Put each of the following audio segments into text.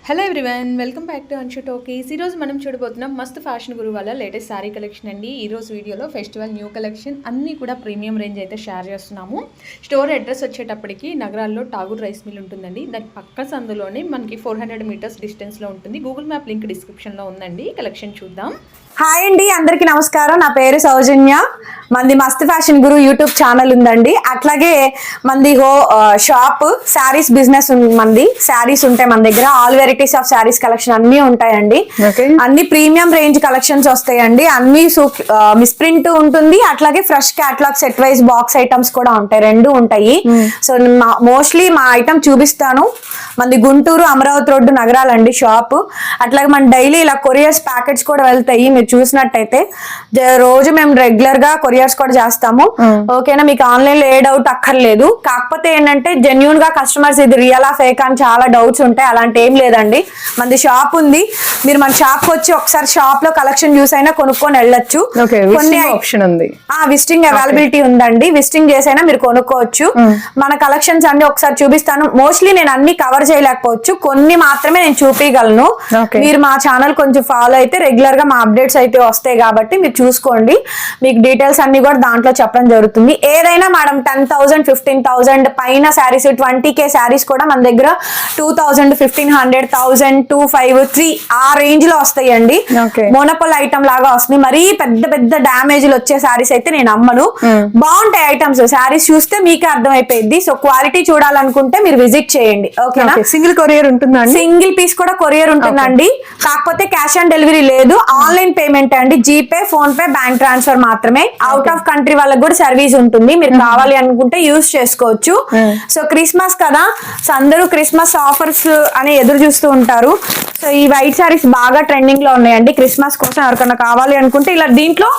Hello everyone, welcome back to Anshu talkies. ఈరోజు మనం చూడబోతున్నాం మస్త్ ఫ్యాషన్ గురు వాళ్ళ లేటెస్ట్ శారీ కలెక్షన్ అండి. ఈరోజు వీడియోలో ఫెస్టివల్ న్యూ కలెక్షన్ అన్నీ కూడా ప్రీమియం రేంజ్ అయితే షేర్ చేస్తున్నాము. స్టోర్ అడ్రస్ వచ్చేటప్పటికి నగరాల్లో ఠాగూర్ రైస్ మిల్ ఉంటుందండి. దాని పక్క సందులోనే మనకి 400 మీటర్స్ డిస్టెన్స్లో ఉంటుంది. గూగుల్ మ్యాప్ లింక్ డిస్క్రిప్షన్లో ఉందండి. కలెక్షన్ చూద్దాం. హాయ్ అండి, అందరికీ నమస్కారం. నా పేరు సౌజన్య. మంది మస్త్ ఫ్యాషన్ గురు యూట్యూబ్ ఛానల్ ఉందండి. అట్లాగే మంది షాప్ శారీస్ బిజినెస్ మంది శారీస్ ఉంటాయి మన దగ్గర. All varieties of saris collection అన్ని ఉంటాయండి. అన్ని ప్రీమియం రేంజ్ కలెక్షన్స్ వస్తాయండి. అన్ని మిస్ప్రింట్ ఉంటుంది, అట్లాగే fresh catalogue set wise box items కూడా ఉంటాయి, రెండు ఉంటాయి. సో మోస్ట్లీ మా ఐటమ్ చూపిస్తాను. మంది గుంటూరు అమరావతి రోడ్డు నగరాలండి షాప్. అట్లాగే మన డైలీ ఇలా కొరియర్స్ ప్యాకెట్స్ కూడా వెళ్తాయి. మీరు చూసినట్టయితే రోజు మేము రెగ్యులర్ గా కొరియర్స్ కూడా చేస్తాము. ఓకేనా, మీకు ఆన్లైన్ లో ఏ డౌట్ అక్కర్లేదు. కాకపోతే ఏంటంటే జెన్యూన్ గా కస్టమర్స్ ఇది రియల్ ఆ ఫేక్ అని చాలా డౌట్స్ ఉంటాయి. అలాంటి ఏం లేదండి. మనది షాప్ ఉంది, మీరు మన షాప్ వచ్చి ఒకసారి షాప్ లో కలెక్షన్ చూసి అయినా కొనుక్కొని వెళ్ళొచ్చు. కొన్ని ఆప్షన్ ఉంది, విజిటింగ్ అవైలబిలిటీ ఉందండి. విజిటింగ్ చేసైనా మీరు కొనుక్కోవచ్చు. మన కలెక్షన్స్ అన్ని ఒకసారి చూపిస్తాను. మోస్ట్లీ నేను అన్ని కవర్ చేయలేకపోవచ్చు, కొన్ని మాత్రమే నేను చూపించగలను. మీరు మా ఛానల్ కొంచెం ఫాలో అయితే రెగ్యులర్ గా మా అప్డేట్స్ అయితే వస్తాయి కాబట్టి మీరు చూసుకోండి. మీకు డీటెయిల్స్ అన్ని కూడా దాంట్లో చెప్పడం జరుగుతుంది. ఏదైనా మేడం 10,000 15,000 పైన శారీస్ 20K శారీస్ కూడా మన దగ్గర 2,000 1,500 1,000 2,500 3 ఆ రేంజ్ లో వస్తాయండి. మోనోపోల్ ఐటమ్ లాగా వస్తుంది. మరీ పెద్ద పెద్ద డ్యామేజ్లు వచ్చే శారీస్ అయితే నేను అమ్మను. బాగుంటాయి ఐటమ్స్. శారీస్ చూస్తే మీకే అర్థమైపోయింది. సో క్వాలిటీ చూడాలనుకుంటే మీరు విజిట్ చేయండి. ఓకేనా. సింగిల్ కొరియర్ ఉంటుందా? సింగిల్ పీస్ కూడా కొరియర్ ఉంటుందండి. కాకపోతే క్యాష్ ఆన్ డెలివరీ లేదు. ఆన్లైన్ పేమెంట్ అండి. GPay, phone pay, bank transfer మాత్రమే. అవుట్ ఆఫ్ కంట్రీ వాళ్ళకి కూడా సర్వీస్ ఉంటుంది. మీరు కావాలి అనుకుంటే యూజ్ చేసుకోవచ్చు. సో క్రిస్మస్ కదా, సో అందరూ క్రిస్మస్ ఆఫర్స్ అని ఎదురు చూస్తూ ఉంటారు. సో ఈ వైట్ సారీస్ బాగా ట్రెండింగ్ లో ఉన్నాయండి. క్రిస్మస్ కోసం ఎవరికైనా కావాలి అనుకుంటే ఇలా దీంట్లో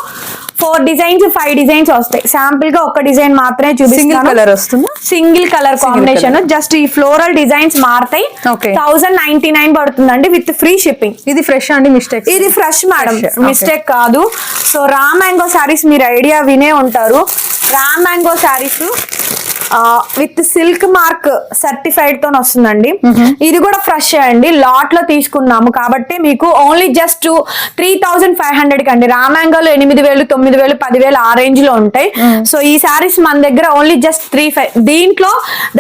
4 డిజైన్స్ 5 డిజైన్స్ వస్తాయి. శాంపుల్ గా ఒక డిజైన్ మాత్రమే చూపిస్తాను. సింగిల్ కలర్ వస్తుంది, సింగిల్ కలర్ కాంబినేషన్. జస్ట్ ఈ ఫ్లోరల్ డిజైన్స్ మారుతాయి. 1,099 పడుతుందండి విత్ ఫ్రీ షిప్పింగ్. ఇది ఫ్రెష్ అండి? మిస్టేక్? ఇది ఫ్రెష్ మేడం, మిస్టేక్ కాదు. సో రా మ్యాంగో శారీస్ మీరు ఐడియా వినే ఉంటారు. Raw mango saris with silk mark certified తో వస్తుందండి. ఇది కూడా ఫ్రెష్ అండి. లాట్ లో తీసుకున్నాము కాబట్టి మీకు ఓన్లీ జస్ట్ 3,500 కండి. రా మ్యాంగోలో 8,000 9,000 10,000 ఆ రేంజ్ లో ఉంటాయి. సో ఈ శారీస్ మన దగ్గర ఓన్లీ జస్ట్ 3,500. దీంట్లో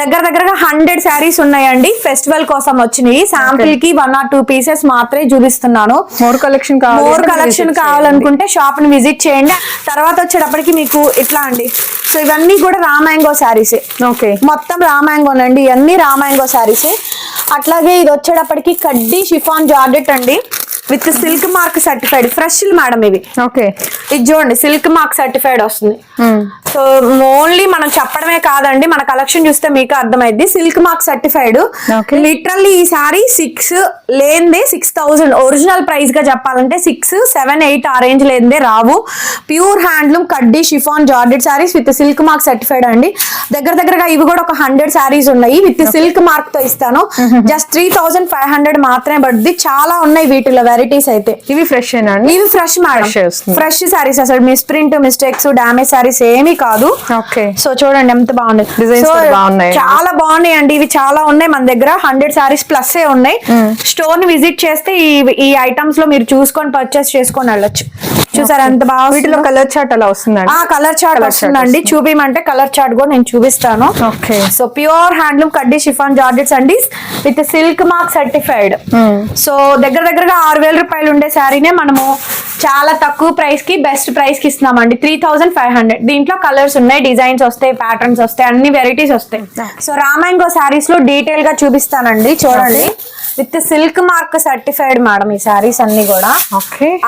దగ్గరగా 100 శారీస్ ఉన్నాయండి. ఫెస్టివల్ కోసం వచ్చినాయి. శాంపుల్ కి 1 or 2 పీసెస్ మాత్రమే చూపిస్తున్నాను. మోర్ కలెక్షన్ కావాలనుకుంటే షాప్ ని విజిట్ చేయండి. తర్వాత వచ్చేటప్పటికి మీకు ఇట్లా అండి. సో ఇవన్నీ కూడా రా మ్యాంగో శారీస్. మొత్తం రా మ్యాంగోనండి. ఇవన్నీ రా మ్యాంగో శారీస్. అట్లాగే ఇది వచ్చేటప్పటికి కడ్డీ షిఫాన్ జార్జెట్ అండి with silk mark certified. Fresh madam ఇవి. ఇది చూడండి, సిల్క్ మార్క్ సర్టిఫైడ్ వస్తుంది. సో ఓన్లీ మనం చెప్పడమే కాదండి, మన కలెక్షన్ చూస్తే మీకు అర్థమైంది. Silk mark certified. లిటరల్లీ ఈ సారీ 6 లేనిదే 6,000 ఒరిజినల్ ప్రైస్ గా చెప్పాలంటే 6, 7, 8 ఆ రేంజ్ లేనిదే రావు. ప్యూర్ హ్యాండ్లూమ్ కడ్డీ chiffon georgette saris with silk mark certified అండి. దగ్గరగా ఇవి కూడా ఒక 100 సారీస్ ఉన్నాయి. విత్ సిల్క్ మార్క్ తో ఇస్తాను. జస్ట్ 3,500 మాత్రమే పడుతుంది. చాలా ఉన్నాయి వీటిలో వెరైటీస్ అయితే. ఇవి ఫ్రెష్ అండి? ఇవి ఫ్రెష్ మేడం, ఫ్రెష్ సారీస్. అసలు మిస్ప్రింట్ మిస్టేక్స్ డామేజ్ సారీస్ ఏమీ కాదు. సో చూడండి ఎంత బాగున్నాయి. చాలా బాగున్నాయి అండి. ఇవి చాలా ఉన్నాయి మన దగ్గర. 100 సారీస్ ప్లస్ ఏ ఉన్నాయి. స్టోర్ ని విజిట్ చేస్తే ఈ ఐటమ్స్ లో మీరు చూసుకొని పర్చేస్ చేసుకొని వెళ్ళొచ్చు. చూసారా ఎంత బాగా. వీటిలో కలర్ చార్ట్ అలా వస్తుందండి? కలర్ చార్ట్ వస్తుందండి. చూపిమంటే కలర్ చార్ట్ కూడా నేను చూపిస్తాను. సో ప్యూర్ హ్యాండ్లూమ్ కడ్డీ షిఫాన్ జార్జెట్స్ అండి with silk mark certified. So దగ్గరగా 6,000 రూపాయలు ఉండే శారీనే మనము చాలా తక్కువ ప్రైస్ కి బెస్ట్ ప్రైస్ కి ఇస్తున్నామండి. 3,500. దీంట్లో కలర్స్ ఉన్నాయి, డిజైన్స్ వస్తాయి, ప్యాటర్న్స్ వస్తాయి, అన్ని వెరైటీస్ వస్తాయి. సో రా మ్యాంగో శారీస్ లో డీటెయిల్ గా చూపిస్తానండి. చూడండి, with silk mark certified madam ఈ శారీస్ అన్ని కూడా.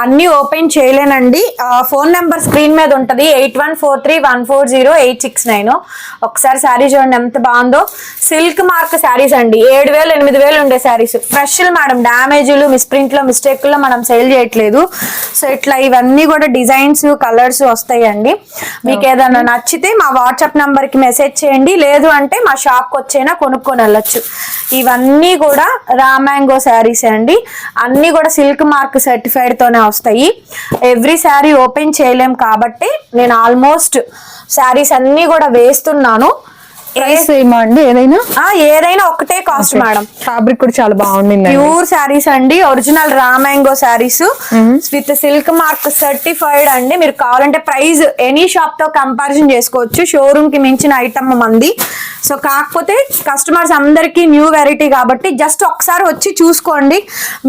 అన్ని ఓపెన్ చేయలేనండి. ఫోన్ నెంబర్ స్క్రీన్ మీద ఉంటది, 8143140869. ఒకసారి శారీ చూడండి ఎంత బాగుందో. సిల్క్ మార్క్ శారీస్ అండి. 7,000 8,000 ఉండే శారీస్. Fresh madam. డ్యామేజ్లు మిస్ప్రింట్ లో మిస్టేక్ లో మనం సేల్ చేయట్లేదు. సో ఇట్లా ఇవన్నీ కూడా డిజైన్స్ కలర్స్ వస్తాయండి. మీకు ఏదైనా నచ్చితే మా వాట్సాప్ నంబర్ కి మెసేజ్ చేయండి, లేదు అంటే మా షాప్ కి వచ్చైనా కొనుక్కొని వెళ్ళొచ్చు. ఇవన్నీ కూడా రా మ్యాంగో శారీస్ అండి. అన్ని కూడా సిల్క్ మార్క్ సర్టిఫైడ్ తోనే వస్తాయి. ఎవ్రీ శారీ ఓపెన్ చేయలేం కాబట్టి నేను ఆల్మోస్ట్ శారీస్ అన్ని కూడా వేస్తున్నాను. సేమ్ అండి ఏదైనా? ఏదైనా ఒకటే కాస్ట్ మేడం. ఫ్యాబ్రిక్ కూడా చాలా బాగుంది. ప్యూర్ శారీస్ అండి, original raw mango saris with silk mark certified అండి. మీరు కావాలంటే ప్రైస్ ఎనీ షాప్ తో కంపారిజన్ చేసుకోవచ్చు. షోరూమ్ కి మించిన ఐటమ్ మంది. సో కాకపోతే కస్టమర్స్ అందరికి న్యూ వెరైటీ కాబట్టి జస్ట్ ఒకసారి వచ్చి చూసుకోండి,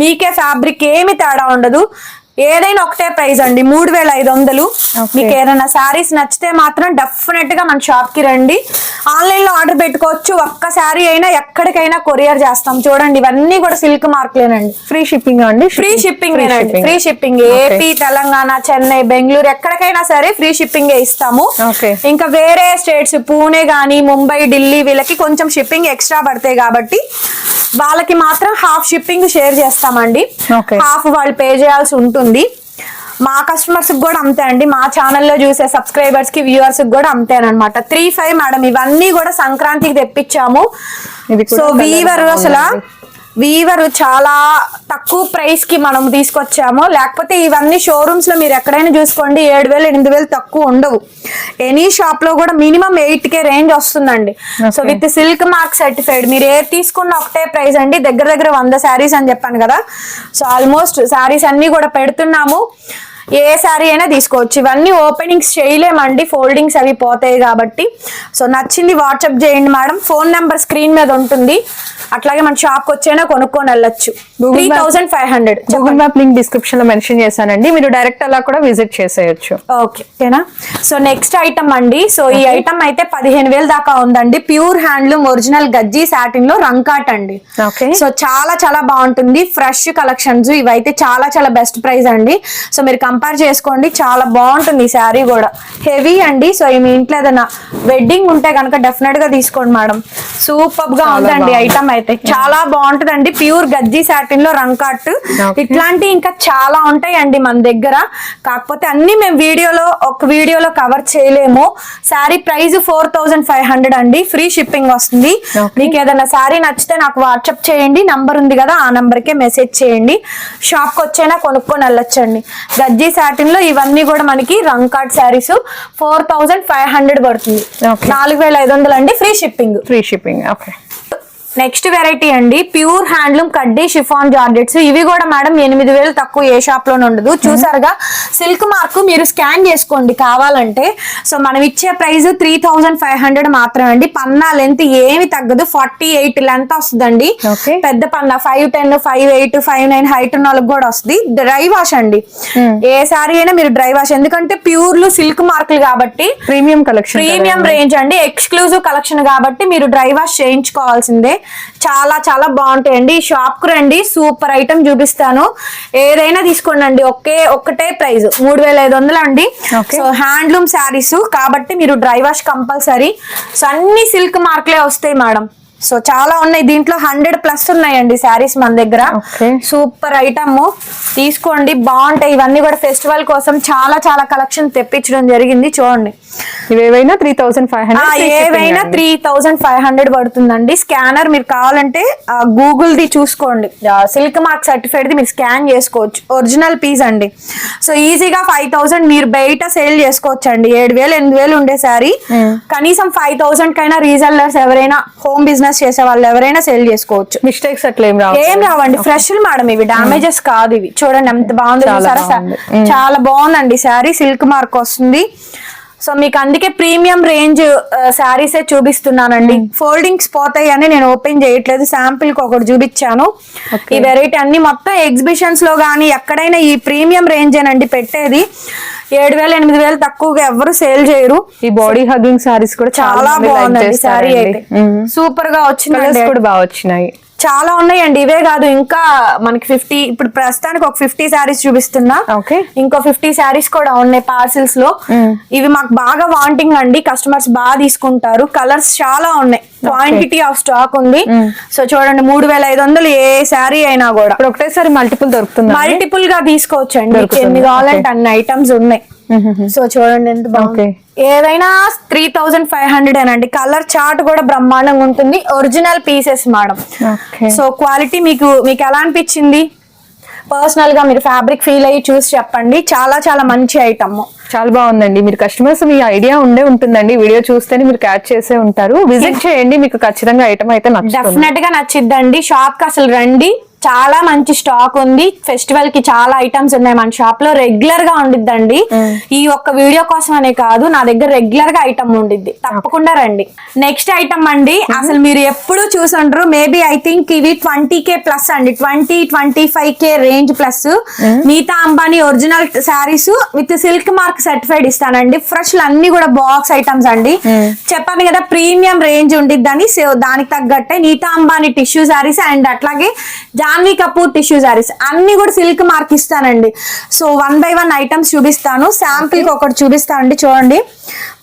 మీకే ఫ్యాబ్రిక్ ఏమి తేడా ఉండదు. ఏదైనా ఒకటే ప్రైస్ అండి, 3500. మీకు ఏదైనా శారీస్ నచ్చితే మాత్రం డెఫినెట్ గా మన షాప్ కి రండి. ఆన్లైన్ లో ఆర్డర్ పెట్టుకోవచ్చు. ఒక్క శారీ అయినా ఎక్కడికైనా కొరియర్ చేస్తాం. చూడండి ఇవన్నీ కూడా సిల్క్ మార్క్లేనండి. ఫ్రీ షిప్పింగ్ అండి? Free shipping free shipping. AP, Telangana, Chennai, Bengaluru ఎక్కడికైనా సరే ఫ్రీ షిప్పింగ్ ఇస్తాము. ఇంకా వేరే స్టేట్స్ పూణే గానీ, ముంబై, ఢిల్లీ వీళ్ళకి కొంచెం షిప్పింగ్ ఎక్స్ట్రా పడతాయి కాబట్టి వాళ్ళకి మాత్రం హాఫ్ షిప్పింగ్ షేర్ చేస్తామండి. హాఫ్ వాళ్ళు పే చేయాల్సి ఉంటుంది. మా కస్టమర్స్ కూడా అంతే అండి, మా ఛానల్లో చూసే సబ్స్క్రైబర్స్ కి వ్యూవర్స్ కూడా అంతేనమాట. 35 మేడం. ఇవన్నీ కూడా సంక్రాంతికి తెప్పించాము. సో వీవర్ చాలా తక్కువ ప్రైస్ కి మనం తీసుకొచ్చాము. లేకపోతే ఇవన్నీ షోరూమ్స్ లో మీరు ఎక్కడైనా చూసుకోండి 7000 8000 తక్కువ ఉండవు. ఎనీ షాప్ లో కూడా మినిమం 8K రేంజ్ వస్తుందండి. So with silk mark certified. మీరు ఏది తీసుకున్న ఒకటే ప్రైస్ అండి. దగ్గర 100 శారీస్ అని చెప్పాను కదా. సో ఆల్మోస్ట్ శారీస్ అన్ని కూడా పెడుతున్నాము. ఏ శారీ అయినా తీసుకోవచ్చు. ఇవన్నీ ఓపెనింగ్స్ చేయలేమండి, ఫోల్డింగ్స్ అవి పోతాయి కాబట్టి. సో నచ్చింది వాట్సాప్ చేయండి మేడం. ఫోన్ నెంబర్ స్క్రీన్ మీద ఉంటుంది. అట్లాగే మన షాప్ కి వచ్చైనా కొనుక్కొని వెళ్ళొచ్చు. 3500. గూగుల్ మ్యాప్ లింక్ డిస్క్రిప్షన్ లో మెన్షన్ చేశానండి, మీరు డైరెక్ట్ అలా కూడా విజిట్ చేసేయచ్చు. ఓకేనా. సో నెక్స్ట్ ఐటమ్ అండి. సో ఈ ఐటమ్ అయితే 15000 దాకా ఉందండి. ప్యూర్ హ్యాండ్లూమ్ ఒరిజినల్ గజ్జి సాటిన్ లో రంకాట్ అండి. సో చాలా చాలా బాగుంటుంది. ఫ్రెష్ కలెక్షన్స్ ఇవైతే చాలా చాలా బెస్ట్ ప్రైస్ అండి. సో మీరు కంపేర్ చేసుకోండి, చాలా బాగుంటుంది ఈ శారీ కూడా. హెవీ అండి. సో మీ ఇంట్లో ఏదైనా వెడ్డింగ్ ఉంటే కనుక డెఫినెట్ గా తీసుకోండి మేడం. సూపర్ గా ఉందండి ఐటమ్ అయితే, చాలా బాగుంటుందండి. ప్యూర్ గజ్జి సాటిన్ లో రంకాట్. ఇట్లాంటి ఇంకా చాలా ఉంటాయండి మన దగ్గర. కాకపోతే అన్ని మేము ఒక వీడియోలో కవర్ చేయలేము. శారీ ప్రైస్ 4500 అండి. ఫ్రీ షిప్పింగ్ వస్తుంది. మీకు ఏదైనా శారీ నచ్చితే నాకు వాట్సాప్ చేయండి, నంబర్ ఉంది కదా ఆ నంబర్ కే మెసేజ్ చేయండి. షాప్ కి వచ్చైనా కొనుక్కొని వెళ్ళొచ్చండి. గజ్జి సాటిన్ లో ఇవన్నీ కూడా మనకి రంకాట్ శారీస్ 4500 పడుతుంది. 4500 అండి. Free shipping. Okay. Next variety అండి, ప్యూర్ హ్యాండ్లూమ్ కడ్డీ షిఫాన్ జార్జెట్స్. ఇవి కూడా మేడం 8000 తక్కువ ఏ షాప్ లోనే ఉండదు. చూసారుగా సిల్క్ మార్క్, మీరు స్కాన్ చేసుకోండి కావాలంటే. సో మనం ఇచ్చే ప్రైస్ 3500 మాత్రమే అండి. పన్నా లెంత్ ఏమి తగ్గదు. 48 లెంత్ వస్తుందండి. పెద్ద పన్నా 5'10", 5'8", 5'9" హైట్ ఉన్న వాళ్ళకి కూడా వస్తుంది. డ్రై వాష్ అండి. ఏ సారీ అయినా మీరు డ్రై వాష్, ఎందుకంటే ప్యూర్లు సిల్క్ మార్కులు కాబట్టి ప్రీమియం రేంజ్ అండి. ఎక్స్క్లూజివ్ కలెక్షన్ కాబట్టి మీరు డ్రై వాష్ చేయించుకోవాల్సిందే. చాలా చాలా బాగుంటాయండి. ఈ షాప్ కు రండి, సూపర్ ఐటమ్ చూపిస్తాను. ఏదైనా తీసుకోండి, ఒకటే ప్రైస్ 3500 అండి. సో హ్యాండ్లూమ్ శారీస్ కాబట్టి మీరు డ్రై వాష్ కంపల్సరీ. సో అన్ని సిల్క్ మార్క్లే వస్తాయి మేడం. సో చాలా ఉన్నాయి దీంట్లో, 100+ ఉన్నాయండి శారీస్ మన దగ్గర. సూపర్ ఐటమ్, తీసుకోండి, బాగుంటాయి. ఇవన్నీ కూడా ఫెస్టివల్ కోసం చాలా చాలా కలెక్షన్ తెప్పించడం జరిగింది. చూడండి ఇవేవైనా 3500, ఏవైనా 3500 పడుతుందండి. స్కానర్ మీరు కావాలంటే గూగుల్ ది చూసుకోండి, సిల్క్ మార్క్ సర్టిఫైడ్ ది మీరు స్కాన్ చేసుకోవచ్చు. ఒరిజినల్ పీస్ అండి. సో ఈజీగా 5000 మీరు బయట సేల్ చేసుకోవచ్చు అండి. 7000 8000 ఉండే శారీ కనీసం 5000 కైనా రీసెల్లర్స్ ఎవరైనా, హోమ్ బిజినెస్ చేసే వాళ్ళు ఎవరైనా సేల్ చేసుకోవచ్చు. మిస్టేక్స్ అట్లా ఏం రావండి. ఫ్రెష్ మేడం, ఇవి డామేజెస్ కాదు. ఇవి చూడండి ఎంత బాగుంది. చాలా బాగుందండి శారీ. సిల్క్ మార్క్ వస్తుంది. సో మీకు అందుకే ప్రీమియం రేంజ్ శారీసే చూపిస్తున్నానండి. ఫోల్డింగ్స్ పోతాయి అని నేను ఓపెన్ చేయట్లేదు, శాంపిల్ కి ఒకటి చూపించాను. ఈ వెరైటీ అన్ని మొత్తం ఎగ్జిబిషన్స్ లో గానీ ఎక్కడైనా ఈ ప్రీమియం రేంజ్ ఏనండి పెట్టేది. 7000 8000 తక్కువగా ఎవరు సేల్ చేయరు. ఈ బాడీ హగ్గింగ్ శారీస్ కూడా చాలా బాగుందండి. శారీ అయితే సూపర్ గా వచ్చింది, కూడా బాగా వచ్చినాయి. చాలా ఉన్నాయండి. ఇవే కాదు, ఇంకా మనకి 50, ఇప్పుడు ప్రస్తుతానికి ఒక 50 శారీస్ చూపిస్తున్నా. ఇంకో 50 శారీస్ కూడా ఉన్నాయి పార్సిల్స్ లో. ఇవి మాకు బాగా వాంటింగ్ అండి, కస్టమర్స్ బాగా తీసుకుంటారు. కలర్స్ చాలా ఉన్నాయి, క్వాంటిటీ ఆఫ్ స్టాక్ ఉంది. సో చూడండి 3500 ఏ శారీ అయినా కూడా. ఇప్పుడు ఒకటేసారి మల్టిపుల్ దొరుకుతుంది, మల్టిపుల్ గా తీసుకోవచ్చండి. ఎన్ని కావాలంటే అన్ని ఐటమ్స్ ఉన్నాయి. సో చూడండి ఎంత బాగుంది. ఏదైనా 3500 అనండి. కలర్ చార్ట్ కూడా బ్రహ్మాండంగా ఉంటుంది. Original pieces madam. So quality మీకు ఎలా అనిపించింది? పర్సనల్ గా మీరు ఫ్యాబ్రిక్ ఫీల్ అయ్యి చూసి చెప్పండి. చాలా చాలా మంచి ఐటమ్. చాలా బాగుందండి. మీరు కస్టమర్స్ మీ ఐడియా ఉంటుందండి, వీడియో చూస్తేనే మీరు క్యాచ్ చేసే ఉంటారు. విజిట్ చేయండి, మీకు ఖచ్చితంగా ఐటమ్ అయితే డెఫినెట్ గా నచ్చిద్దండి. షాప్ కి అసలు రండి, చాలా మంచి స్టాక్ ఉంది. ఫెస్టివల్ కి చాలా ఐటమ్స్ ఉన్నాయి మన షాప్ లో, రెగ్యులర్ గా ఉండిద్దండి. ఈ ఒక్క వీడియో కోసం అనే కాదు, నా దగ్గర రెగ్యులర్ గా ఐటమ్ ఉండిద్ది, తప్పకుండా రండి. నెక్స్ట్ ఐటమ్ అండి, అసలు మీరు ఎప్పుడు చూసుండ్రు, మేబీ ఐ థింక్ ఇవి 20K ప్లస్ అండి, 20-25K range plus. Nita Ambani original saris with silk mark certified ఇస్తానండి. ఫ్రెష్ అన్ని కూడా బాక్స్ ఐటమ్స్ అండి. చెప్పాను కదా ప్రీమియం రేంజ్ ఉండిద్దని, సో దానికి తగ్గట్టే నీతా అంబానీ టిష్యూ శారీస్ అండ్ అట్లాగే జాన్వీ కపూర్ టిష్యూ సారీస్ అన్ని కూడా సిల్క్ మార్క్ ఇస్తానండి. సో 1 by 1 ఐటమ్స్ చూపిస్తాను. శాంపిల్ కి ఒకటి చూపిస్తానండి, చూడండి.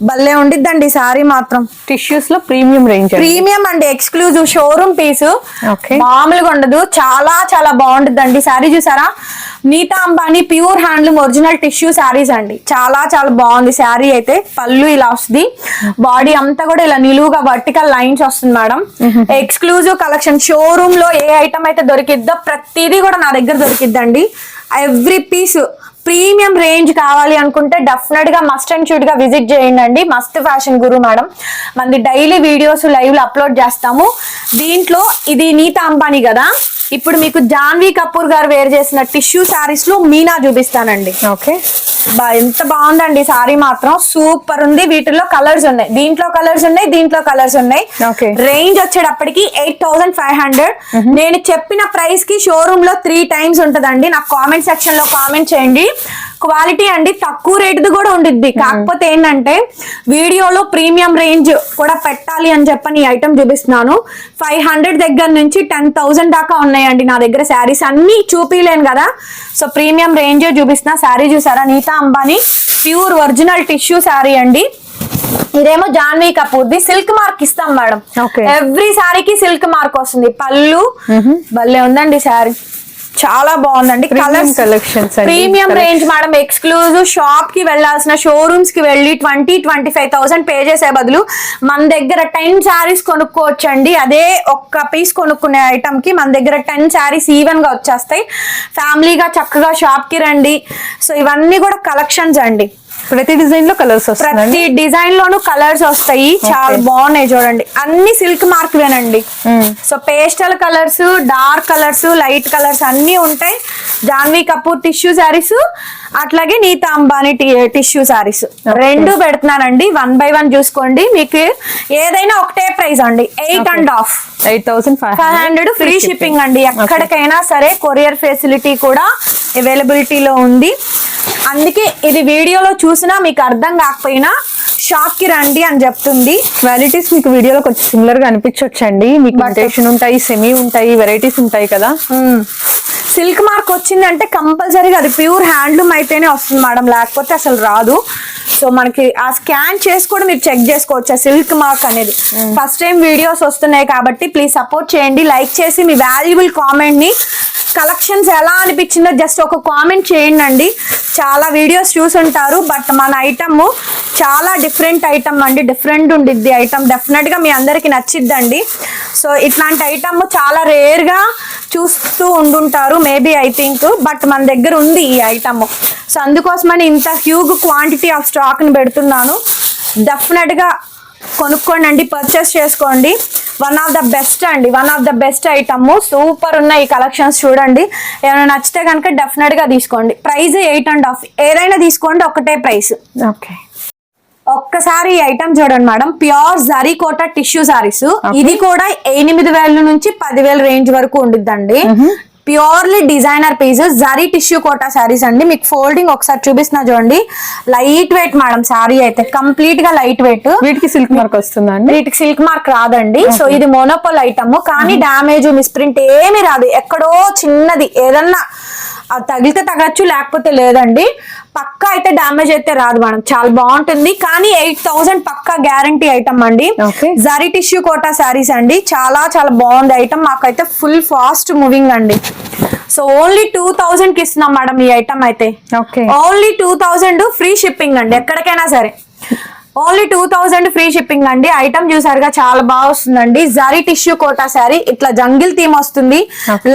భలే ఉండిద్దండి సారీ మాత్రం. టిష్యూస్ లో ప్రీమియం రేంజ్, ప్రీమియం అండి, ఎక్స్క్లూజివ్ షోరూమ్ పీస్, మామూలుగా ఉండదు, చాలా చాలా బాగుంటుందండి. సారీ చూసారా, Nita Ambani pure handloom original tissue saris అండి. చాలా చాలా బాగుంది శారీ అయితే. పళ్ళు ఇలా వస్తుంది, బాడీ అంతా కూడా ఇలా నిలువుగా వర్టికల్ లైన్స్ వస్తుంది మేడం. ఎక్స్క్లూజివ్ కలెక్షన్, షోరూమ్ లో ఏ ఐటమ్ అయితే దొరికిద్దో ప్రతిదీ కూడా నా దగ్గర దొరికిద్దండి. ఎవ్రీ పీస్ ప్రీమియం రేంజ్ కావాలి అనుకుంటే డెఫినెట్ గా మస్ట్ అండ్ షుడ్ గా విజిట్ చేయండి. మస్త్ ఫ్యాషన్ గురు మేడం, మనది డైలీ వీడియోస్ లైవ్ లో అప్లోడ్ చేస్తాము. దీంట్లో ఇది నీతా అంబానీ కదా, ఇప్పుడు మీకు జాన్వీ కపూర్ గారు వేర్ చేసిన టిష్యూ సారీస్ లో మీనా చూపిస్తానండి. ఓకే, ఎంత బాగుందండి సారీ మాత్రం, సూపర్ ఉంది. వీటిలో కలర్స్ ఉన్నాయి, దీంట్లో కలర్స్ ఉన్నాయి, దీంట్లో కలర్స్ ఉన్నాయి. రేంజ్ వచ్చేటప్పటికి 8500. నేను చెప్పిన ప్రైస్ కి షోరూమ్ లో 3 times ఉంటదండి. నాకు కామెంట్ సెక్షన్ లో కామెంట్ చేయండి. క్వాలిటీ అండి తక్కువ రేటుది కూడా ఉండిద్ది, కాకపోతే ఏంటంటే వీడియోలో ప్రీమియం రేంజ్ కూడా పెట్టాలి అని చెప్పని ఈ ఐటమ్ చూపిస్తున్నాను. 500 దగ్గర నుంచి 10,000 దాకా ఉన్నాయండి నా దగ్గర శారీస్. అన్ని చూపిలేను కదా, సో ప్రీమియం రేంజ్ చూపిస్తున్నా. శారీ చూసారా, Nita Ambani pure original tissue sari అండి. ఇదేమో జాన్వీ కపూర్ ది, సిల్క్ మార్క్ ఇస్తాం మేడం. ఎవ్రీ శారీకి సిల్క్ మార్క్ వస్తుంది. పళ్ళు భలే ఉందండి శారీ, చాలా బాగుందండి. Colours collections premium range madam, exclusive. Shop కి వెళ్లాల్సిన షోరూమ్స్ కి వెళ్ళి 20-25,000 పే చేసే బదులు మన దగ్గర 10 శారీస్ కొనుక్కోవచ్చండి. అదే ఒక్క పీస్ కొనుక్కునే ఐటమ్ కి మన దగ్గర 10 శారీస్ ఈవెన్ గా వచ్చేస్తాయి. ఫ్యామిలీగా చక్కగా షాప్ కి రండి. సో ఇవన్నీ కూడా కలెక్షన్స్ అండి. ప్రతి డిజైన్ లో కలర్స్ వస్తాయి, ప్రతి డిజైన్ లోను కలర్స్ వస్తాయి. చాలా బాగున్నాయి చూడండి, అన్ని సిల్క్ మార్క్ వేనండి. So pastel colours, dark colours, light colours అన్ని ఉంటాయి. జాన్వీ కపూర్ టిష్యూ శారీస్, అట్లాగే నీతా అంబానీ టిష్యూ శారీస్ రెండు పెడుతున్నానండి. 1 by 1 చూసుకోండి. మీకు ఏదైనా ఒకటే ప్రైస్ అండి, 8,500 ఫ్రీ షిప్పింగ్ అండి. ఎక్కడికైనా సరే కొరియర్ ఫెసిలిటీ కూడా అవైలబిలిటీలో ఉంది. అందుకే ఇది వీడియోలో చూసినా మీకు అర్థం కాకపోయినా షాప్ కి రండి అని చెప్తుంది. క్వాలిటీస్ మీకు వీడియోలో కొంచెం సిమిలర్ గా అనిపించొచ్చండి. మీకు ఇమిటేషన్ ఉంటాయి, సెమీ ఉంటాయి, వెరైటీస్ ఉంటాయి కదా. సిల్క్ మార్క్ వచ్చిందంటే కంపల్సరీగా అది ప్యూర్ హ్యాండ్లూమ్ అయితేనే వస్తుంది మేడం, లేకపోతే అసలు రాదు. సో మనకి ఆ స్కాన్ చేసి కూడా మీరు చెక్ చేసుకోవచ్చు ఆ సిల్క్ మార్క్ అనేది. ఫస్ట్ టైం వీడియోస్ వస్తున్నాయి కాబట్టి ప్లీజ్ సపోర్ట్ చేయండి. లైక్ చేసి మీ వాల్యుబుల్ కామెంట్ ని, కలెక్షన్స్ ఎలా అనిపించిందో జస్ట్ ఒక కామెంట్ చేయండి. చాలా వీడియోస్ చూసుంటారు, బట్ మన ఐటమ్ చాలా డిఫరెంట్ ఐటమ్ అండి, డిఫరెంట్ ఉండిద్ది ఐటమ్. డెఫినెట్ గా మీ అందరికి నచ్చిద్దండి. సో ఇట్లాంటి ఐటమ్ చాలా రేర్ గా చూస్తూ ఉండుంటారు మేబీ ఐ థింక్, బట్ మన దగ్గర ఉంది ఈ ఐటమ్. సో అందుకోసమని ఇంత హ్యూజ్ క్వాంటిటీ ఆఫ్ స్టాక్ ని పెడుతున్నాను. డెఫినెట్ గా కొనుక్కోండి, పర్చేస్ చేసుకోండి. వన్ ఆఫ్ ద బెస్ట్ అండి, one of the best item. Super ఉన్నాయి ఈ కలెక్షన్స్, చూడండి. ఏమైనా నచ్చితే కనుక డెఫినెట్ గా తీసుకోండి. ప్రైస్ 8.5, ఏదైనా తీసుకోండి ఒకటే ప్రైస్. ఓకే, ఒక్కసారి ఈ ఐటమ్ చూడండి madam, pure zari Kota tissue saris. ఇది కూడా 8,000 నుంచి 10,000 రేంజ్ వరకు ఉండిద్దండి. Purely designer pieces, zari tissue Kota saris అండి. మీకు ఫోల్డింగ్ ఒకసారి చూపిస్తున్నా చూడండి. లైట్ వెయిట్ మేడం శారీ అయితే, కంప్లీట్ గా లైట్ వెయిట్. వీటికి సిల్క్ మార్క్ వస్తుందండి? వీటికి సిల్క్ మార్క్ రాదండి. సో ఇది మోనోపోల్ ఐటమ్, కానీ డ్యామేజ్ మిస్ప్రింట్ ఏమి రాదు. ఎక్కడో చిన్నది ఏదన్నా తగిలితే తగచ్చు, లేకపోతే లేదండి. పక్కా అయితే డ్యామేజ్ అయితే రాదు మేడం, చాలా బాగుంటుంది. కానీ 8,000 పక్కా గ్యారంటీ ఐటమ్ అండి. జరీ టిష్యూ కోటా శారీస్ అండి, చాలా చాలా బాగుంది ఐటమ్. మాకైతే ఫుల్ ఫాస్ట్ మూవింగ్ అండి. సో ఓన్లీ 2,000 కి ఇస్తున్నాం మేడం ఈ ఐటమ్ అయితే. ఓన్లీ 2,000 ఫ్రీ షిప్పింగ్ అండి, ఎక్కడికైనా సరే. ఓన్లీ 2,000 ఫ్రీ షిప్పింగ్ అండి. ఐటమ్ చూసారుగా, చాలా బాగా వస్తుందండి. జరీ టిష్యూ కోటా శారీ, ఇట్లా జంగిల్ థీమ్ వస్తుంది.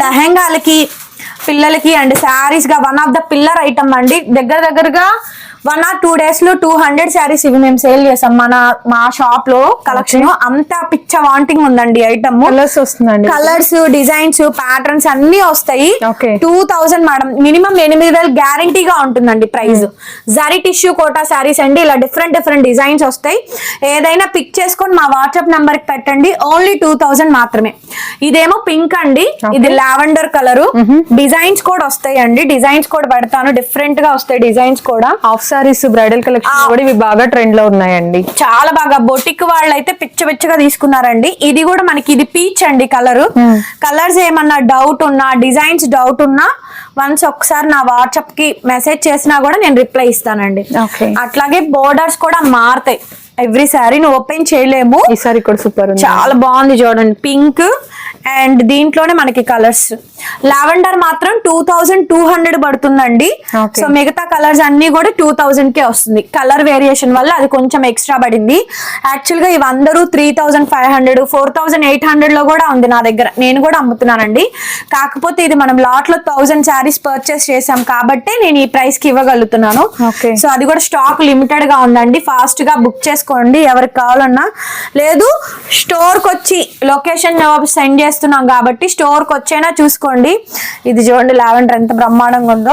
లెహంగాలకి, పిల్లలకి అండ్ శారీస్ గా one of the pillar item అండి. దగ్గరగా 1 or 2 days లో 200 శారీస్ ఇవి మేము సేల్ చేసాం మా షాప్ లో కలెక్షన్. అంత పిచ్చ వాంటింగ్ ఉందండి ఐటమ్. కలర్స్ వస్తుందండి, కలర్స్, డిజైన్స్, ప్యాటర్న్స్ అన్ని వస్తాయి. Okay. 2000 మేడం, మినిమం 8000 గ్యారంటీగా ఉంటుందండి ప్రైస్. జరీ టిష్యూ కోటా శారీస్ అండి, ఇలా డిఫరెంట్ డిజైన్స్ వస్తాయి. ఏదైనా పిక్ చేసుకొని మా వాట్సాప్ నంబర్ కి పెట్టండి. ఓన్లీ 2000 మాత్రమే. ఇదేమో పింక్ అండి, ఇది లావెండర్ కలర్. డిజైన్స్ కూడా వస్తాయి అండి, డిజైన్స్ కూడా పెడతాను, డిఫరెంట్ గా వస్తాయి డిజైన్స్ కూడా. హాఫ్ సారీస్, బ్రైడల్ కలెక్షన్ కూడా ఇవి బాగా ట్రెండ్ లో ఉన్నాయండి. చాలా బాగా బొటిక్ వాళ్ళు అయితే పిచ్చగా తీసుకున్నారండి. ఇది కూడా మనకి ఇది పీచ్ అండి కలర్. కలర్స్ ఏమన్నా డౌట్ ఉన్నా, డిజైన్స్ డౌట్ ఉన్నా వన్స్ ఒకసారి నా వాట్సాప్ కి మెసేజ్ చేసినా కూడా నేను రిప్లై ఇస్తానండి. అట్లాగే బోర్డర్స్ కూడా మారుతాయి. ఎవ్రీ సారీ ఓపెన్ చేయలేము. ఈ సారీ కూడా సూపర్, చాలా బాగుంది చూడండి. పింక్ అండ్ దీంట్లోనే మనకి కలర్స్. లావెండర్ మాత్రం 2200 పడుతుందండి. సో మిగతా కలర్స్ అన్ని కూడా 2000 కే వస్తుంది. కలర్ వేరియేషన్ వల్ల అది కొంచెం ఎక్స్ట్రా పడింది. యాక్చువల్ గా ఇవి అందరూ 3500, 4800 లో కూడా ఉంది నా దగ్గర, నేను కూడా అమ్ముతున్నానండి. కాకపోతే ఇది మనం లాట్ లో 1000 శారీస్ పర్చేస్ చేసాం కాబట్టి నేను ఈ ప్రైస్ కి ఇవ్వగలుగుతున్నాను. సో అది కూడా స్టాక్ లిమిటెడ్ గా ఉందండి, ఫాస్ట్ గా బుక్ చేసుకోండి ఎవరికి కావాలన్నా. లేదు స్టోర్ కి వచ్చి లొకేషన్ సెండ్ చేస్తున్నాం కాబట్టి స్టోర్ కి వచ్చైనా చూసుకోండి. ఇది చూడండి లావెండర్ ఎంత బ్రహ్మాండంగా ఉందో,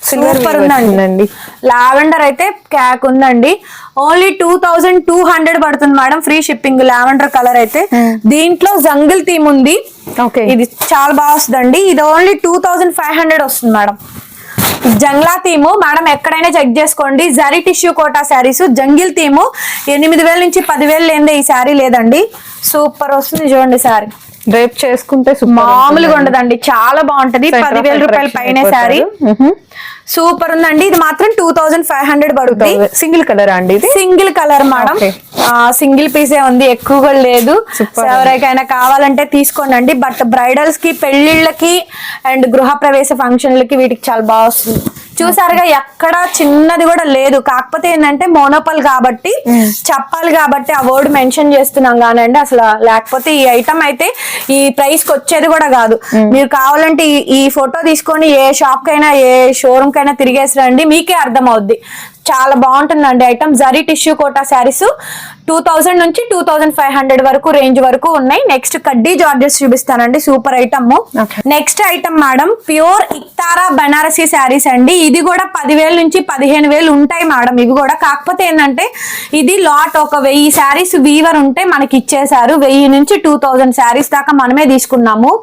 సూపర్ ఉందండి. లావెండర్ అయితే క్యాక్ ఉందండి. ఓన్లీ 2200 పడుతుంది madam, free shipping. Lavender colour అయితే దీంట్లో జంగిల్ థీమ్ ఉంది. ఇది చాలా బాగా వస్తుందండి. ఇది ఓన్లీ 2500 వస్తుంది మేడం. జంగ్లా థీము మేడం, ఎక్కడైనా చెక్ చేసుకోండి. Zari tissue Kota saris jungle theme 8000 నుంచి 10,000 లేదే ఈ శారీ లేదండి. సూపర్ వస్తుంది చూడండి శారీ. రేప్ చేసుకుంటే మామూలుగా ఉండదండి, చాలా బాగుంటది. 10,000 రూపాయల పైన శారీ సూపర్ ఉందండి. ఇది మాత్రం 2500 పడుతుంది. సింగిల్ కలర్ అండి, ఇది సింగిల్ కలర్ మేడం. సింగిల్ పీసే ఉంది, ఎక్కువగా లేదు. ఎవరికైనా కావాలంటే తీసుకోండి. బట్ బ్రైడల్స్ కి, పెళ్లిళ్ళకి అండ్ గృహ ప్రవేశ ఫంక్షన్లకి వీటికి చాలా బాగా వస్తుంది. చూసారుగా ఎక్కడ చిన్నది కూడా లేదు. కాకపోతే ఏంటంటే మోనోపల్ కాబట్టి చెప్పాలి కాబట్టి ఆ వర్డ్ మెన్షన్ చేస్తున్నాం కానండి, అసలు లేకపోతే ఈ ఐటమ్ అయితే ఈ ప్రైస్ కి వచ్చేది కూడా కాదు. మీరు కావాలంటే ఈ ఫోటో తీసుకొని ఏ షాప్ కైనా, ఏ షోరూమ్ కైనా తిరిగేసి రండి, మీకే అర్థం అవుద్ది. చాలా బాగుంటుందండి ఐటమ్. జరీ టిష్యూ కోటా శారీస్ 2000 నుంచి 2500 వరకు రేంజ్ వరకు ఉన్నాయి. నెక్స్ట్ కడ్డీ జార్జెస్ చూపిస్తానండి, super item. Next item madam, pure Iktara Banarasi saris అండి. ఇది కూడా 10,000 నుంచి 15,000 ఉంటాయి మేడం. ఇవి కూడా కాకపోతే ఏంటంటే ఇది లాట్ ఒక 1000 శారీస్ వీవర్ ఉంటే మనకి ఇచ్చేసారు. 1000 నుంచి 2000 శారీస్ దాకా మనమే తీసుకున్నాము.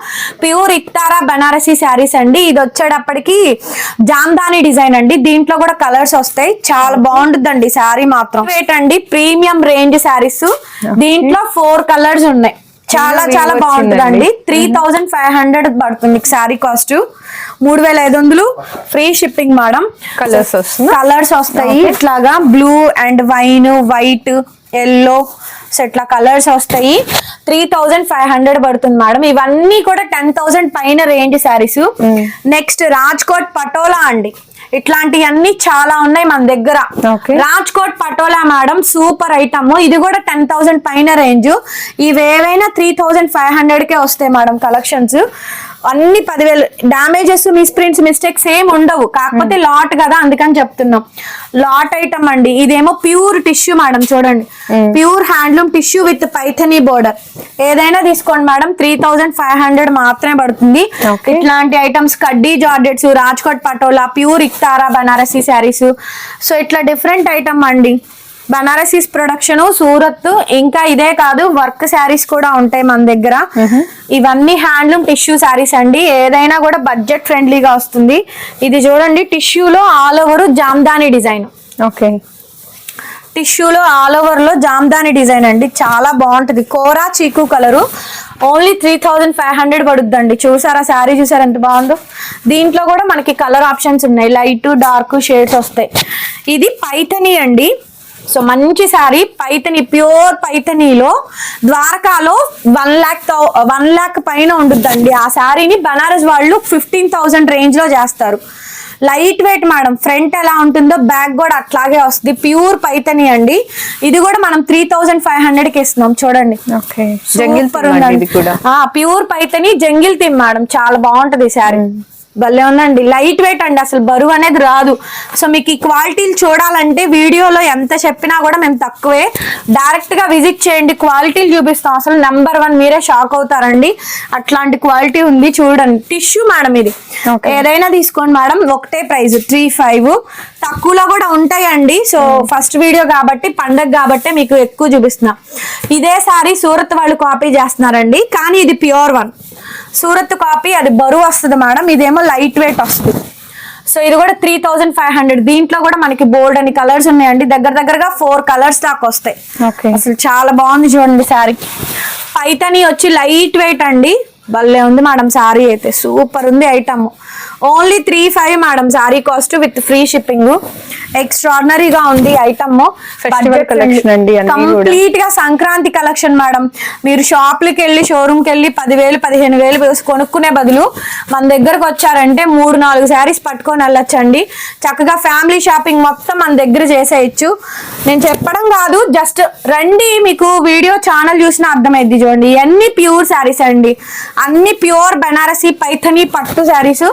ప్యూర్ ఇక్తారా బనారసీ శారీస్ అండి. ఇది వచ్చేటప్పటికి జామ్దాని డిజైన్ అండి. దీంట్లో కూడా కలర్స్ వస్తాయి, చాలా బాగుంటుందండి శారీ మాత్రం. రేట్ అండి ప్రీమియం రేంజ్ శారీస్. దీంట్లో 4 కలర్స్ ఉన్నాయి. చాలా బాగుంటుందండి. 3500 పడుతుంది sari cost. 3500 free shipping madam. Colours వస్తాయి ఇట్లాగా blue and wine, white, yellow, so ఇట్లా కలర్స్ వస్తాయి. 3500 పడుతుంది మేడం. ఇవన్నీ కూడా 10,000 పైన రేంజ్ శారీస్. నెక్స్ట్ రాజ్కోట్ పటోలా అండి. ఇట్లాంటివన్నీ చాలా ఉన్నాయి మన దగ్గర. Rajkot patola madam, super item. ఇది కూడా 10,000 పైన రేంజ్. ఇవేవైనా 3500 కే వస్తాయి మేడం కలెక్షన్స్. అన్ని 10,000. డ్యామేజెస్, మిస్ప్రింట్స్, మిస్టేక్స్ ఏం ఉండవు. కాకపోతే లాట్ కదా అందుకని చెప్తున్నాం. లాట్ ఐటమ్ అండి. ఇదేమో ప్యూర్ టిష్యూ మేడం, చూడండి pure handloom tissue with Paithani border. ఏదైనా తీసుకోండి మేడం, 3500 మాత్రమే పడుతుంది. ఇట్లాంటి items Khaddi georgettes, Rajkot Patola, pure Iktara Banarasi saris. So ఇట్లా డిఫరెంట్ ఐటమ్ అండి. బనారసీస్ ప్రొడక్షన్ సూరత్. ఇంకా ఇదే కాదు, వర్క్ శారీస్ కూడా ఉంటాయి మన దగ్గర. ఇవన్నీ హ్యాండ్లూమ్ టిష్యూ శారీస్ అండి. ఏదైనా కూడా బడ్జెట్ ఫ్రెండ్లీగా వస్తుంది. ఇది చూడండి టిష్యూలో ఆల్ ఓవర్ జామ్దాని డిజైన్. టిష్యూలో ఆల్ ఓవర్ లో జామ్దాని డిజైన్ అండి, చాలా బాగుంటది. కోరా చీకు కలరు. ఓన్లీ 3500 పడుద్దండి. చూసారా శారీ, చూసారా ఎంత బాగుందో. దీంట్లో కూడా మనకి కలర్ ఆప్షన్స్ ఉన్నాయి, లైట్, డార్క్ షేడ్స్ వస్తాయి. ఇది పైథనీ అండి. సో మంచి శారీ పైథనీ, ప్యూర్ పైథనీలో ద్వారకాలో 1 lakh పైన ఉంటుందండి. ఆ శారీని బనారస్ వాళ్ళు 15,000 రేంజ్ లో చేస్తారు. Light weight madam. ఫ్రంట్ ఎలా ఉంటుందో బ్యాక్ కూడా అట్లాగే వస్తుంది. ప్యూర్ పైథనీ అండి. ఇది కూడా మనం 3500 కి ఇస్తున్నాం. చూడండి pure Paithani jungle theme madam, చాలా బాగుంటది శారీ. భలే ఉందండి, లైట్ వెయిట్ అండి, అసలు బరువు అనేది రాదు. సో మీకు ఈ క్వాలిటీలు చూడాలంటే వీడియోలో ఎంత చెప్పినా కూడా మేము తక్కువే. డైరెక్ట్ గా విజిట్ చేయండి, క్వాలిటీలు చూపిస్తాం. అసలు నెంబర్ 1, మీరే షాక్ అవుతారండి. అట్లాంటి క్వాలిటీ ఉంది చూడండి. టిష్యూ మేడం ఇది, ఏదైనా తీసుకోండి మేడం, ఒకటే ప్రైస్ 35. తక్కువలో కూడా ఉంటాయండి. సో ఫస్ట్ వీడియో కాబట్టి, పండగ కాబట్టి మీకు ఎక్కువ చూపిస్తున్నా. ఇదే సారీ సూరత్ వాళ్ళు కాపీ చేస్తున్నారండి, కానీ ఇది ప్యూర్ వన్. సూరత్ కాపీ, అది బరువు వస్తుంది మేడం, ఇదేమో లైట్ వెయిట్ వస్తుంది. సో ఇది కూడా 3500. దీంట్లో కూడా మనకి బోల్డ్ అని కలర్స్ ఉన్నాయండి, దగ్గరగా 4 కలర్స్ దాకా వస్తాయి. అసలు చాలా బాగుంది చూడండి శారీ. పైతని వచ్చి లైట్ వెయిట్ అండి, భలే ఉంది మేడం శారీ అయితే, సూపర్ ఉంది item. Only 35 madam sari cost with free shipping. ఎక్స్ట్రాడినరీగా ఉంది ఐటమ్. కలెక్షన్ అండి, కంప్లీట్ గా సంక్రాంతి కలెక్షన్ మేడం. మీరు షాప్లకి వెళ్ళి, షోరూమ్ కి వెళ్ళి 10,000 15,000 కొనుక్కునే బదులు మన దగ్గరకు వచ్చారంటే 3-4 శారీస్ పట్టుకొని వెళ్ళొచ్చండి. చక్కగా ఫ్యామిలీ షాపింగ్ మొత్తం మన దగ్గర చేసేయచ్చు. నేను చెప్పడం కాదు, జస్ట్ రండి, మీకు వీడియో ఛానల్ చూసినా అర్థమైద్ది. చూడండి, ఇవన్నీ ప్యూర్ శారీస్ అండి, అన్ని ప్యూర్ బనారసి పైథని పట్టు శారీస్,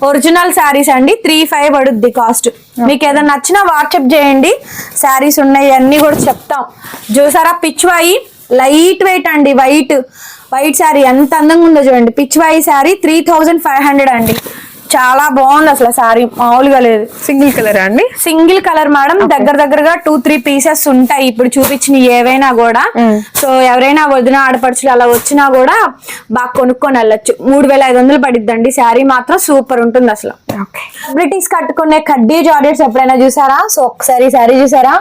ఒరిజినల్ శారీస్ అండి. 35 పడుద్ది కాస్ట్. మీకు ఏదైనా నచ్చినా వాట్సాప్ చేయండి, శారీస్ ఉన్నాయి అన్ని కూడా చెప్తాం. చూసారా పిచ్వాయి, లైట్ వెయిట్ అండి, వైట్ శారీ ఎంత అందంగా ఉందో చూడండి. పిచ్వాయి శారీ 3500 అండి, చాలా బాగుంది అసలు శారీ, మామూలుగా లేదు. సింగిల్ కలర్ అండి? సింగిల్ కలర్ మేడం, దగ్గరగా 2-3 పీసెస్ ఉంటాయి ఇప్పుడు చూపించిన ఏవైనా కూడా. సో ఎవరైనా వదిన ఆడపడుచులు అలా వచ్చినా కూడా బాగా కొనుక్కొని వెళ్ళొచ్చు. 3500 పడిద్దండి శారీ, మాత్రం సూపర్ ఉంటుంది అసలు. బ్రిటిష్ కట్టుకునే కడ్డీ జార్జెట్స్ ఎప్పుడైనా చూసారా? సో ఒకసారి శారీ చూసారా,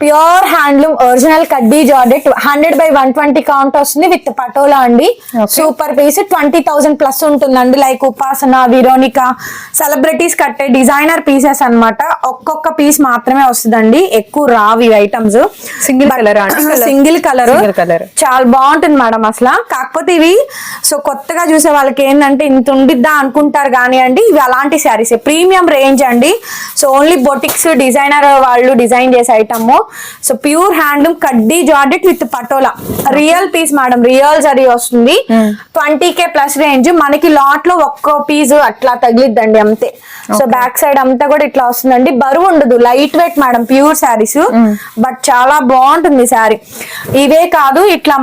pure handloom original Khaddi georgette 100/120 count వస్తుంది విత్ పటోలా అండి. సూపర్ పీస్, 20,000 ప్లస్ ఉంటుందండి. లైక్ ఉపాసన, విరోనిక, సెలబ్రిటీస్ కట్టే డిజైనర్ పీసెస్ అన్నమాట. ఒక్కొక్క పీస్ మాత్రమే వస్తుందండి, ఎక్కువ రావు items. Single colour, single colour చాలా బాగుంటుంది మేడం అసలు. కాకపోతే ఇవి సో కొత్తగా చూసే వాళ్ళకి ఏంటంటే ఇంత ఉండిద్దా అనుకుంటారు కానీ అండి, ఇవి అలాంటి శారీస్ ప్రీమియం రేంజ్ అండి. సో ఓన్లీ బొటిక్స్ డిజైనర్ వాళ్ళు డిజైన్ చేసే item. So pure handloom khaddi georgette with patola, real piece madam, real zari వస్తుంది. 20K plus range. మనకి లాట్ లో ఒక్కో పీస్ అట్లా తగిలిద్దండి అంతే. సో బ్యాక్ సైడ్ అంతా కూడా ఇట్లా వస్తుందండి, బరువు ఉండదు, light weight madam, pure saris. But చాలా బాగుంటుంది శారీ. ఇవే కాదు, ఇట్లా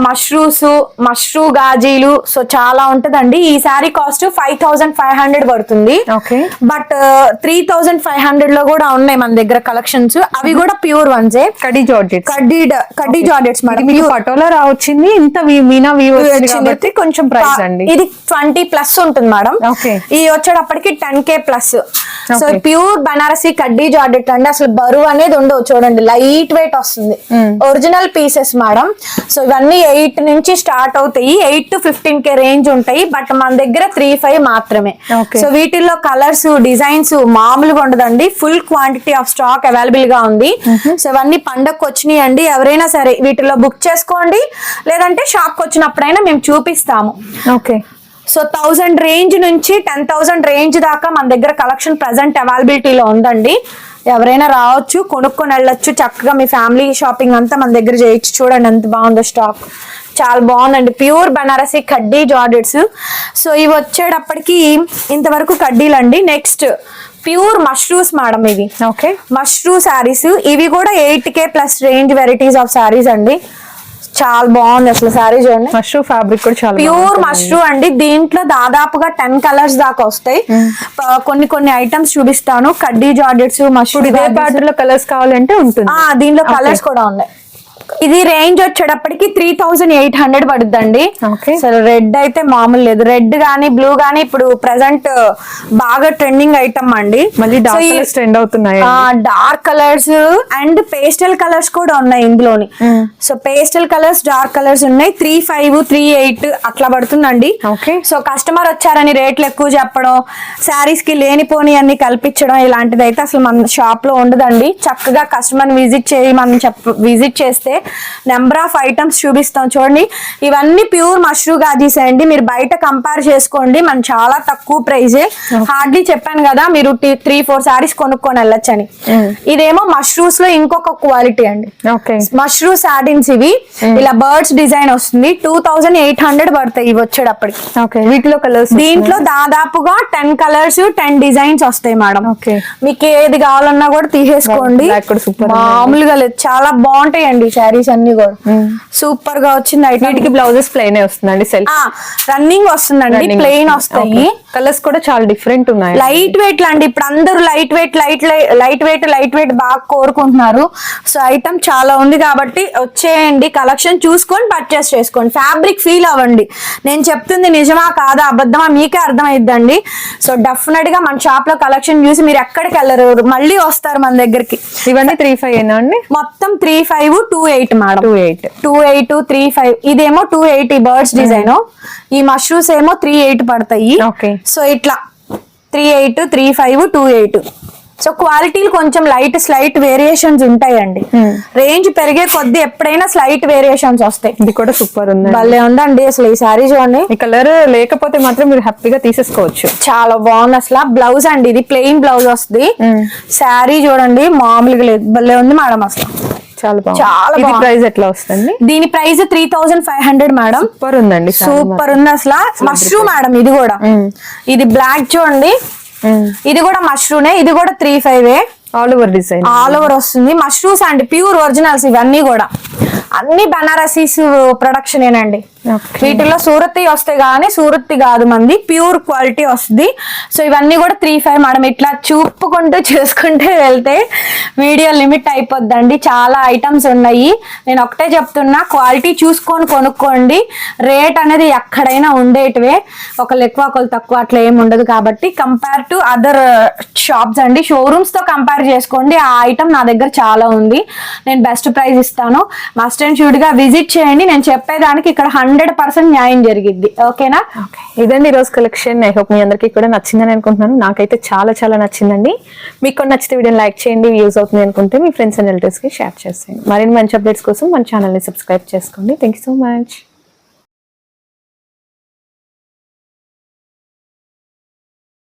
మష్రూ గాజీలు, సో చాలా ఉంటదండి. ఈ శారీ కాస్ట్ 5500 పడుతుంది. బట్ 3500 లో కూడా ఉన్నాయి మన దగ్గర కలెక్షన్స్, అవి కూడా ప్యూర్ వన్సే. కడ్డీ జార్జెట్స్ మేడం, పటోలా రావచ్చింది. ఇంత మీనా వీవ్ కాబట్టి కొంచెం ప్రైస్ అండి. ఇది 20 ప్లస్ ఉంటుంది మేడం. ఇది వచ్చేటప్పటికి 10K plus. So pure Banarasi కడ్డీ జార్జెట్ అండి, అసలు బరువు అనేది ఉండవు. చూడండి, లైట్ వెయిట్ వస్తుంది, ఒరిజినల్ పీసెస్ మేడం. సో ఇవన్నీ 8 నుంచి స్టార్ట్ అవుతాయి, 8 to 15K రేంజ్ ఉంటాయి. బట్ మన దగ్గర 35 మాత్రమే. సో వీటిల్లో కలర్స్, డిజైన్స్ మామూలుగా ఉండదండి. Full quantity of stock available గా ఉంది. సో ఇవన్నీ పండగకు వచ్చినాయి అండి. ఎవరైనా సరే వీటిలో బుక్ చేసుకోండి, లేదంటే షాప్ కి వచ్చినప్పుడైనా మేము చూపిస్తాము. సో 1000 రేంజ్ నుంచి 10,000 రేంజ్ దాకా మన దగ్గర కలెక్షన్ ప్రెసెంట్ అవైలబిలిటీలో ఉందండి. ఎవరైనా రావచ్చు, కొనుక్కొని వెళ్ళొచ్చు, చక్కగా మీ ఫ్యామిలీ షాపింగ్ అంతా మన దగ్గర చేయొచ్చు. చూడండి ఎంత బాగుందో స్టాక్, చాలా బాగుందండి. ప్యూర్ బనారసి కడ్డీ జార్జెట్స్. సో ఇవి వచ్చేటప్పటికి ఇంతవరకు కడ్డీలు అండి. నెక్స్ట్ ప్యూర్ మష్రూస్ మేడం, ఇవి మష్రూ శారీస్. ఇవి కూడా 8K plus range varieties of saris అండి. చాలా బాగుంది అసలు శారీ. చూడండి, మష్రూ ఫ్యాబ్రిక్ కూడా చాలా ప్యూర్ మష్రూ అండి. దీంట్లో దాదాపుగా 10 కలర్స్ దాకా వస్తాయి. కొన్ని ఐటమ్స్ చూపిస్తాను. కడ్డీ జార్జెట్స్, మష్రూ, ఇదే ప్యాటర్న్ లో కలర్స్ కావాలంటే ఉంటుంది. దీంట్లో కలర్స్ కూడా ఉన్నాయి. ఇది రేంజ్ వచ్చేటప్పటికి 3800 పడుద్దండి. సరే, రెడ్ అయితే మామూలు లేదు. రెడ్ గానీ బ్లూ గానీ ఇప్పుడు ప్రెసెంట్ బాగా ట్రెండింగ్ ఐటమ్ అండి. మళ్ళీ డార్క్ కలర్స్ ట్రెండ్ అవుతున్నాయి. Dark colours and pastel colours కూడా ఉన్నాయి ఇందులోని. So pastel colours, dark colours ఉన్నాయి. 3500, 3800 అట్లా పడుతుందండి. సో కస్టమర్ వచ్చారని రేట్లు ఎక్కువ చెప్పడం, శారీస్ కి లేనిపోని అన్ని కల్పించడం, ఇలాంటిది అయితే అసలు మన షాప్ లో ఉండదండి. చక్కగా కస్టమర్ విజిట్ చేసి మనం విజిట్ చేస్తే నెంబర్ ఆఫ్ ఐటమ్స్ చూపిస్తాం చూడండి. ఇవన్నీ ప్యూర్ మష్రూ గాజీస్ అండి. మీరు బయట కంపేర్ చేసుకోండి, మన చాలా తక్కువ ప్రైజే. హార్డ్లీ చెప్పాను కదా మీరు 3-4 సారీస్ కొనుక్కొని వెళ్ళొచ్చని. ఇదేమో మష్రూస్ లో ఇంకొక క్వాలిటీ అండి. మష్రూ సాటిన్స్ ఇవి ఇలా బర్డ్స్ డిజైన్ వస్తుంది. 2800 పడతాయి ఇవి వచ్చేటప్పటికి. వీటిలో కలర్స్, దీంట్లో దాదాపుగా 10 కలర్స్ 10 డిజైన్స్ వస్తాయి మేడం. మీకు ఏది కావాలన్నా కూడా తీసేసుకోండి, మామూలుగా లేదు. చాలా బాగుంటాయండి శారీస్ అన్ని కూడా, సూపర్ గా వచ్చింది. వీటికి బ్లౌజెస్ ప్లెయిన్ వస్తుందండి, రన్నింగ్ వస్తుందండి, ప్లెయిన్ వస్తాయి. కలర్స్ కూడా చాలా డిఫరెంట్ ఉన్నాయి. లైట్ వెయిట్ లాంటి ఇప్పుడు అందరూ లైట్ వెయిట్ బాగా కోరుకుంటున్నారు. సో ఐటమ్ చాలా ఉంది కాబట్టి వచ్చేయండి, కలెక్షన్ చూసుకొని పర్చేస్ చేసుకోండి, ఫ్యాబ్రిక్ ఫీల్ అవ్వండి. నేను చెప్తుంది నిజమా కాదా అబద్ధమా మీకే అర్థమైద్దండి. సో డెఫినెట్ గా మన షాప్ లో కలెక్షన్ చూసి మీరు ఎక్కడికి వెళ్ళరు, మళ్ళీ వస్తారు మన దగ్గరికి. ఇవన్నీ 35 అండి, మొత్తం 35, 28 మేడం. 28, 35. ఇదేమో 280 బర్డ్స్ డిజైన్, ఈ మష్రూమ్స్ ఏమో 38 పడతాయి. సో ఇట్లా 38, 35, 28. సో క్వాలిటీలు కొంచెం స్లైట్ వేరియేషన్స్ ఉంటాయండి. రేంజ్ పెరిగే కొద్ది ఎప్పుడైనా స్లైట్ వేరియేషన్స్ వస్తాయి. ఇది కూడా సూపర్ ఉంది, భలే ఉందండి అసలు ఈ సారీ చూడండి. ఈ కలర్ లేకపోతే మాత్రం మీరు హ్యాపీగా తీసేసుకోవచ్చు. చాలా బాగుంది అసలు. బ్లౌజ్ అండి ఇది ప్లెయిన్ బ్లౌజ్ వస్తుంది. శారీ చూడండి మామూలుగా లేదు, భలే ఉంది మేడం అసలు. చాలా బాగుంది. ప్రైస్ ఎట్లా వస్తుంది? దీని ప్రైస్ 3500 మేడం. సూపర్ ఉందండి, సూపర్ ఉంది అసలు. మష్రూమ్ మేడం ఇది కూడా. ఇది బ్లాక్ చూడండి, ఇది కూడా మష్రూనే, ఇది కూడా 35. All over design, all over వస్తుంది. మష్రూమ్స్ అండి, ప్యూర్ ఒరిజినల్స్ ఇవన్నీ కూడా. అన్ని బనారసీస్ ప్రొడక్షన్ ఏనండి. వీటిల్లో సూరత్ వస్తాయి కానీ సూరత్ కాదు మంది, ప్యూర్ క్వాలిటీ వస్తుంది. సో ఇవన్నీ కూడా 35 మేడం. ఇట్లా చూపుకుంటూ చేసుకుంటే వెళ్తే వీడియో లిమిట్ అయిపోద్దండి, చాలా ఐటమ్స్ ఉన్నాయి. నేను ఒకటే చెప్తున్నా, క్వాలిటీ చూసుకొని కొనుక్కోండి. రేట్ అనేది ఎక్కడైనా ఉండేటివే, ఒకళ్ళు ఎక్కువ ఒకళ్ళు తక్కువ అట్లా ఏమి ఉండదు. కాబట్టి కంపేర్ టు అదర్ షాప్స్ అండి, షోరూమ్స్ తో కంపేర్ చేసుకోండి. ఆ ఐటమ్ నా దగ్గర చాలా ఉంది, నేను బెస్ట్ ప్రైస్ ఇస్తాను. మస్ట్ అండ్ షూడ్ గా విజిట్ చేయండి. నేను చెప్పేదానికి ఇక్కడ 100% న్యాయం జరిగిద్ది. ఓకేనా? ఇదండి ఈరోజు కలెక్షన్. ఐ హోప్ మీ అందరికీ కూడా నచ్చిందని అనుకుంటున్నాను. నాకైతే చాలా నచ్చిందండి. మీకు నచ్చితే వీడియోని లైక్ చేయండి, యూజ్ అవుతుంది అనుకుంటే మీ ఫ్రెండ్స్ అండ్ రిలేటివ్స్ కి షేర్ చేసేయండి. మరిన్ని మంచి అప్డేట్స్ కోసం మన ఛానల్ ని సబ్స్క్రైబ్ చేసుకోండి. Thank you so much.